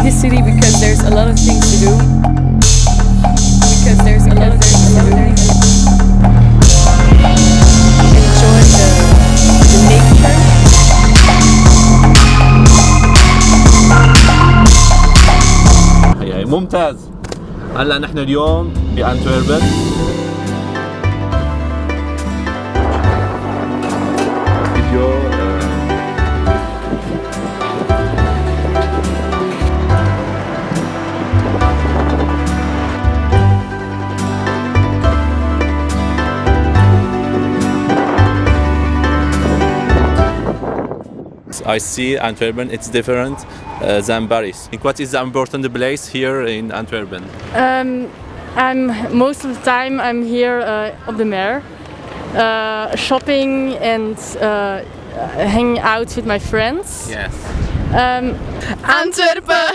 this city because there's a lot of things to do. Enjoy the nature. هي ممتاز. هلا نحن اليوم بانتويربن. فيديو I see Antwerpen, it's different than Paris. What is the important place here in Antwerpen? I'm most of the time I'm here op de Mer, shopping and hanging out with my friends. Yes. Antwerpen.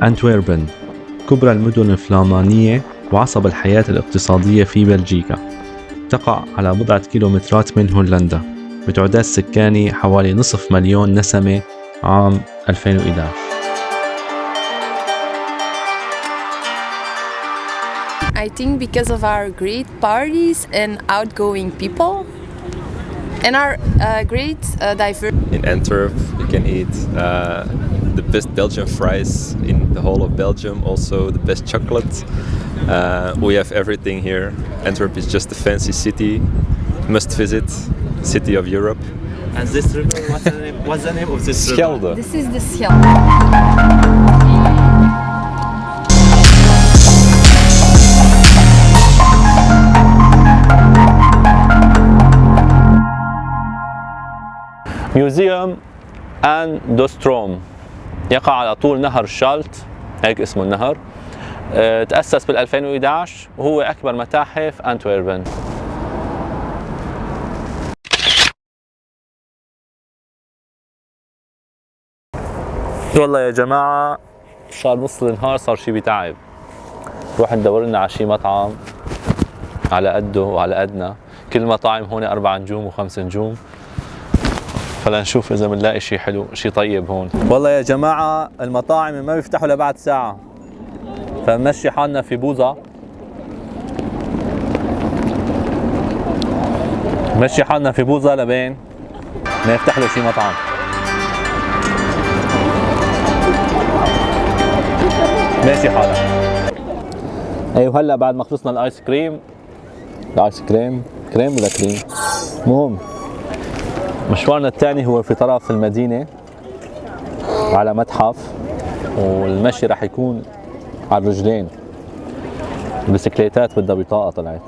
انتويربن كبرى المدن الفلامانية وعصب الحياة الاقتصادية في بلجيكا. تقع على بضعة كيلومترات من هولندا، بتعداد سكاني حوالي نصف مليون نسمة عام 2011. I think because of our great parties and outgoing people and our great diversity. In Antwerp you can eat the best Belgian fries in the whole of Belgium, also the best chocolate. We have everything here. Antwerp is just a fancy city, must visit, city of Europe. And this river, what's the name of this river? Schelde. This is the Schelde. ميوزيوم ان دوستروم يقع على طول نهر شالت، هيك اسمه النهر. تأسس بال 2011 وهو أكبر متاحف أنتويربن. والله يا جماعة صار نص النهار صار شي بتعب. نروح ندور لنا على شي مطعم على قده وعلى قدنا. كل المطاعم هون 4 نجوم و5 نجوم. فلنشوف إذا بنلاقي شيء حلو، شيء طيب هون. والله يا جماعة المطاعم ما بيفتحوا لبعد ساعة، فنمشي حالنا في بوظة. نمشي حالنا في بوظة لبين ما يفتح له شيء مطعم. ماشي حالك. أيوه هلا بعد ما خلصنا الآيس كريم، كريم ولا كريم؟ مهم. مشوارنا الثاني هو في طرف المدينة على متحف، والمشي راح يكون على الرجلين. البسكليتات بدها بطاقة طلعت.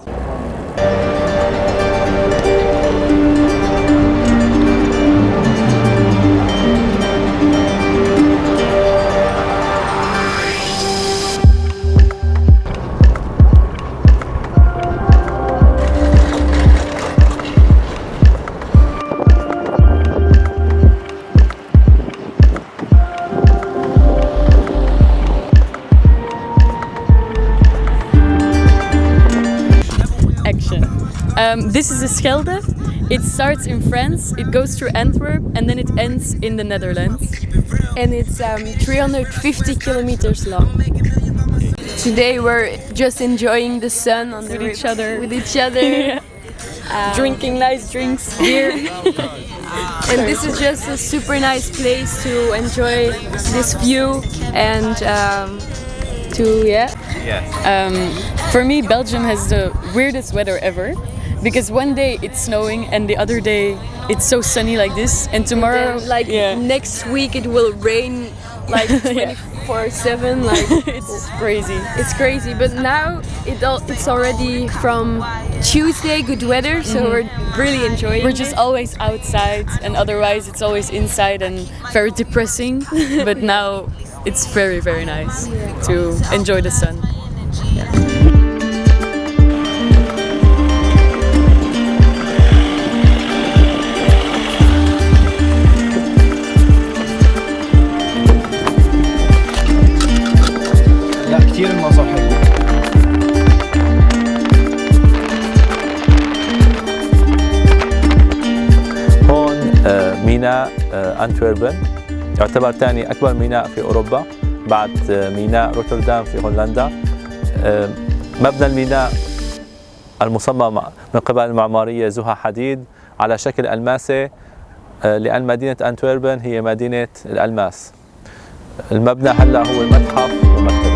This is the Schelde. It starts in France, it goes through Antwerp, and then it ends in the Netherlands. And it's 350 kilometers long. Today we're just enjoying the sun on With each other. Yeah. Drinking nice drinks, beer. And this is just a super nice place to enjoy this view and For me, Belgium has the weirdest weather ever. Because one day it's snowing and the other day it's so sunny like this, and tomorrow next week it will rain like 24/7. Like it's crazy. It's crazy. But now it's already from Tuesday good weather, so we're really enjoying. We're just always outside, and otherwise it's always inside and very depressing. But now it's very, very nice to enjoy the sun. لا كثير المنظر حلو. هون ميناء انتويربن يعتبر ثاني أكبر ميناء في أوروبا بعد ميناء روتردام في هولندا. مبنى الميناء المصمم من قبل المعمارية زها حديد على شكل ألماسي لأن مدينة انتويربن هي مدينة الألماس. المبنى هلا هو متحف ومكتبة.